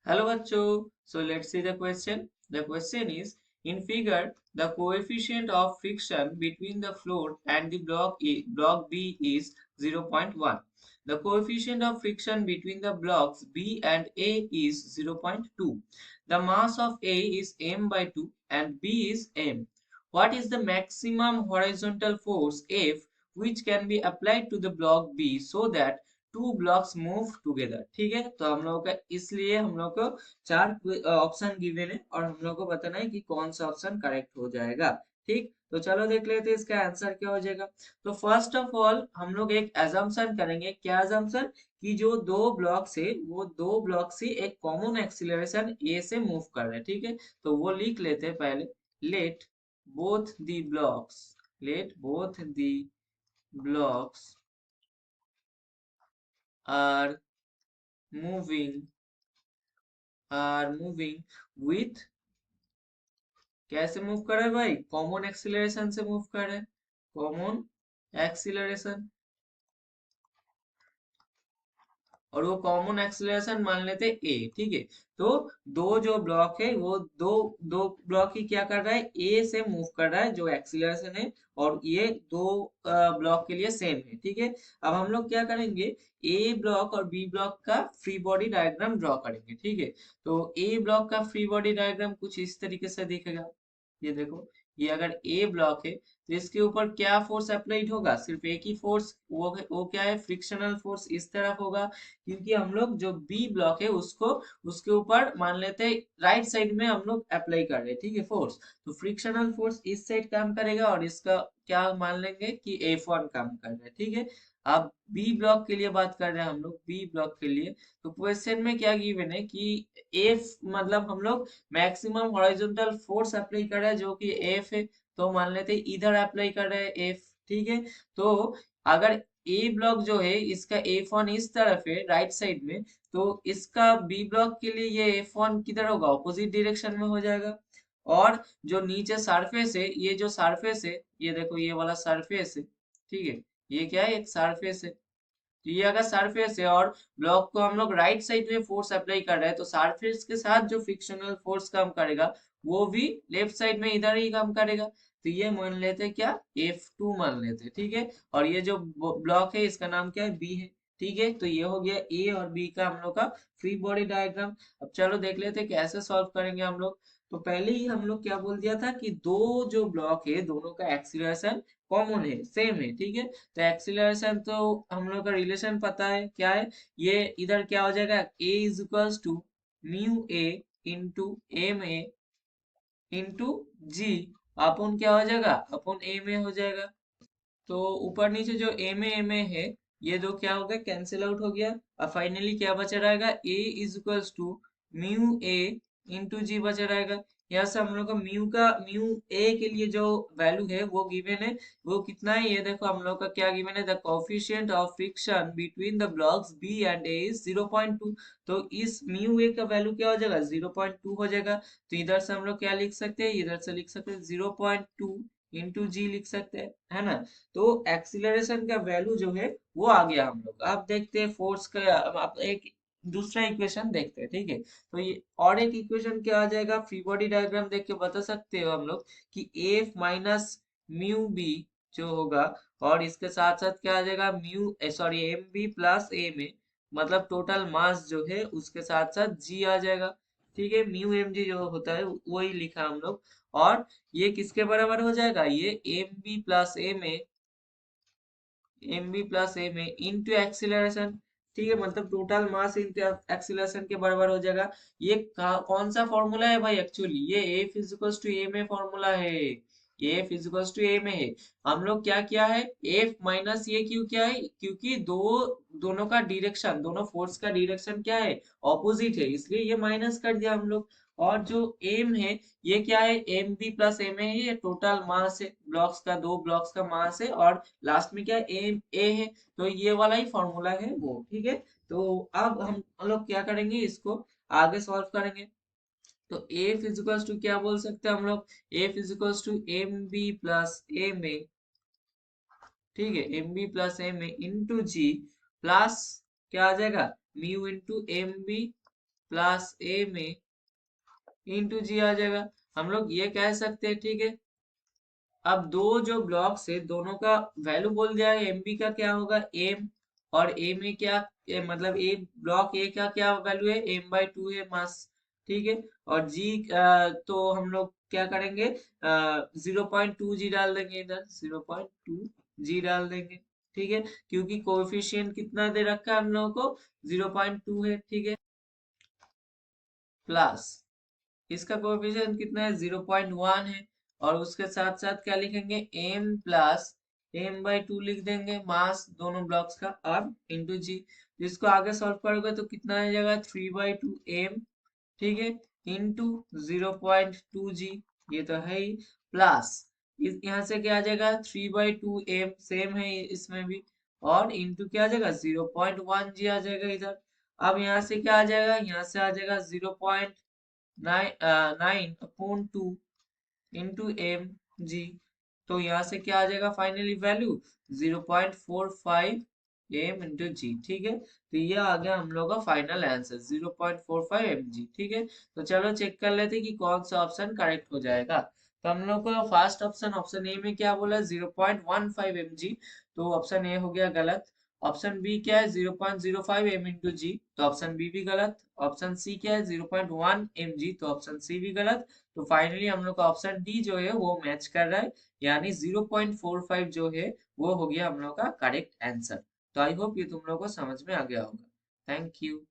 Hello bachcho. So let's see the question. The question is, in figure, the coefficient of friction between the floor and the block B is 0.1. The coefficient of friction between the blocks B and A is 0.2. The mass of A is m by 2 and B is m. What is the maximum horizontal force F which can be applied to the block B so that two blocks move together? ठीक है, तो हम लोगों का इसलिए हम लोग को चार ऑप्शन गिवन है और हम लोग को बताना है कि कौन सा ऑप्शन करेक्ट हो जाएगा। ठीक, तो चलो देख लेते हैं इसका आंसर क्या हो जाएगा। तो फर्स्ट ऑफ ऑल हम लोग एक एजम्पशन करेंगे। क्या एजम्पशन? कि जो दो ब्लॉक से वो दो ब्लॉक से एक कॉमन एक्सीलरेशन ए से मूव कर रहे हैं। ठीक है, तो वो लिख लेते हैं पहले। Let both the blocks let both the blocks are moving moving with, कैसे मूव कर रहे हैं भाई? कॉमन एक्सीलरेशन से मूव कर रहे हैं। कॉमन एक्सीलरेशन, और वो कॉमन एक्सीलरेशन मान लेते ए। ठीक है, तो दो जो ब्लॉक है वो दो दो ब्लॉक ही क्या कर रहा है? ए से मूव कर रहा है जो एक्सीलरेशन है, और ये दो ब्लॉक के लिए सेम है। ठीक है, अब हम लोग क्या करेंगे? ए ब्लॉक और बी ब्लॉक का फ्री बॉडी डायग्राम ड्रॉ करेंगे। ठीक है, तो ए ब्लॉक का फ्री बॉडी डायग्राम कुछ इस तरीके से दिखेगा। ये देखो, ये अगर ए ब्लॉक है तो इसके ऊपर क्या फोर्स अप्लाइड होगा? सिर्फ एक ही फोर्स, वो क्या है? फ्रिक्शनल फोर्स इस तरफ होगा, क्योंकि हम लोग जो बी ब्लॉक है उसको उसके ऊपर मान लेते हैं राइट साइड में हम लोग अप्लाई कर रहे हैं। ठीक है, फोर्स, तो फ्रिक्शनल फोर्स इस साइड काम करेगा और इसका क्या मान लेंगे कि F1 काम कर रहा है। ठीक है, अब बी ब्लॉक के लिए बात कर रहे हैं हम लोग। बी ब्लॉक के लिए तो क्वेश्चन में क्या गिवन है कि एफ, मतलब हम लोग मैक्सिमम हॉरिजॉन्टल फोर्स अप्लाई कर रहे हैं जो कि एफ है, तो मान लेते हैं इधर अप्लाई कर रहे हैं एफ। ठीक है, तो अगर ए ब्लॉक जो है इसका F1 इस तरफ है राइट साइड में, तो इसका बी ब्लॉक के लिए ये F1 किधर होगा? ऑपोजिट डायरेक्शन में हो जाएगा। और जो नीचे सरफेस है, ये जो सरफेस है, ये देखो ये वाला सरफेस है। ठीक है, ये क्या है? एक सरफेस है। तो ये अगर सरफेस है और ब्लॉक को हम लोग राइट साइड में फोर्स अप्लाई कर रहे हैं, तो सरफेस के साथ जो फ्रिक्शनल फोर्स काम करेगा वो भी लेफ्ट साइड में इधर ही काम करेगा। तो ये मान लेते हैं क्या? F2 मान लेते हैं। ठीक है, और ये जो ब्लॉक है इसका नाम क्या है? बी है। ठीक है, तो ये हो गया ए और बी का हम लोग का फ्री बॉडी डायग्राम। अब चलो देख लेते हैं कैसे सॉल्व करेंगे हम लोग। तो पहले ही हम लोग क्या बोल दिया था कि दो जो ब्लॉक है दोनों का एक्सीलरेशन कॉमन है, सेम है। ठीक है, तो एक्सीलरेशन तो हम लोग का रिलेशन पता है क्या है। ये इधर क्या हो जाएगा? A is equals to mu A into M A into G अपन क्या हो जाएगा? अपन ए में हो जाएगा। तो ऊपर नीचे जो एम ए है, ये दो क्या हो गया? कैंसिल आउट हो गया। अब फाइनली क्या बचा रहेगा? A is equals to mu A into G बचा रहेगा। यहाँ से हम लोग का म्यू ए के लिए जो वैल्यू है वो गिवन है। वो कितना है? ये देखो हम लोग का क्या गिवन है? The coefficient of friction between the blocks B and A is 0.2। तो इस म्यू ए का वैल्यू क्या हो जाएगा? 0.2 हो जाएगा। तो इधर से हम लोग क्या लिख सकते हैं? इधर से लिख सकते हैं 0.2 इंटू जी लिख सकते हैं, है ना? तो एक्सीलरेशन का वैल्यू जो है वो आ गया हम लोग। अब देखते हैं फोर्स का। अब आप एक दूसरा इक्वेशन देखते हैं। ठीक है, तो ये और एक इक्वेशन क्या आ जाएगा? फ्री बॉडी डायग्राम देख के बता सकते हो हम लोग कि एफ माइनस म्यू बी जो होगा, और इसके साथ साथ क्या आ जाएगा? Sorry M B plus M A, मतलब टोटल मास जो है उसके साथ साथ जी आ जाएगा। ठीक है, म्यू एम जी जो होता है वही लिखा हम लोग। और ये किसके बराबर हो जाएगा? ये M B plus M A into acceleration. ठीक है, मतलब टोटल मास इंटू एक्सीलरेशन के बराबर हो जाएगा। ये कौन सा फॉर्मूला है भाई? एक्चुअली ये ए फिजिकल्स टू ए में फॉर्मूला है। ए फिजिकल्स टू ए में है। हम लोग क्या किया है? एफ माइनस ये क्यों क्या है? क्योंकि दोनों का डायरेक्शन, दोनों फोर्स का डायरेक्शन क्या है? ऑपोजिट है, इसलिए ये माइनस कर दिया हम लोग। और जो एम है, ये क्या है? एम बी प्लस एम है, ये टोटल मास है ब्लॉक्स का, दो ब्लॉक्स का मास है। और लास्ट में क्या है? एम ए है। तो ये वाला ही फॉर्मूला है वो। ठीक है, तो अब हम लोग क्या करेंगे? इसको आगे सॉल्व करेंगे। तो ए फिजिकल्स टू क्या बोल सकते हैं हम लोग? A physicals to M B plus M A. ठीक है, M B plus M A into G plus क्या आ जाएगा? Mu into M B plus A में इंटू जी आ जाएगा। हम लोग ये कह सकते हैं, ठीक है। अब दो जो ब्लॉक्स है दोनों का वैल्यू बोल दिया है, एम बी का क्या होगा एम, और ए में क्या मतलब ए ब्लॉक ए का क्या वैल्यू है एम बाई टू है मास, ठीक है। और जी तो हम लोग क्या करेंगे 0.2 जी डाल देंगे, इधर 0.2 जी डाल देंगे, ठीक है। क्योंकि कोएफिशिएंट कितना दे रखा है हम लोगों को 0.2 है, ठीक है। प्लस इसका कोएफिशिएंट कितना है 0.1 है, और उसके साथ साथ क्या लिखेंगे m प्लस m/2 लिख देंगे मास दोनों ब्लॉक्स का, अब इंटू जी। जिसको आगे सॉल्व करोगे तो कितना आ जाएगा 3/2 m, ठीक है, इंटू 0.2 जी, ये तो है ही। प्लस इस यहाँ से क्या आ जाएगा 3/2 m, सेम है इसमें भी, और इंटू क्या आ जाएगा 0.1 जी आ जाएगा इधर। अब यहाँ से क्या आ जाएगा, यहाँ से आ जाएगा 0.9/2 इंटू एम जी। तो यहाँ से क्या आ जाएगा फाइनली वैल्यू 0.45 एम इंटू जी, ठीक है। तो ये आ गया हम लोग का फाइनल आंसर 0.45 एम जी, ठीक है। तो चलो चेक कर लेते हैं कि कौन सा ऑप्शन करेक्ट हो जाएगा। तो हम लोग को फर्स्ट ऑप्शन, ऑप्शन ए में क्या बोला 0.15 एम जी, तो ऑप्शन ए हो गया गलत। ऑप्शन बी क्या है 0.05 एम इंटू जी, तो ऑप्शन बी भी गलत। ऑप्शन सी क्या है 0.1 एम जी, तो ऑप्शन सी भी गलत। तो फाइनली हम लोग का ऑप्शन डी जो है वो मैच कर रहा है, यानी 0.45 जो है वो हो गया हम लोग का करेक्ट आंसर। तो आई होप ये तुम लोग को समझ में आ गया होगा। Thank you.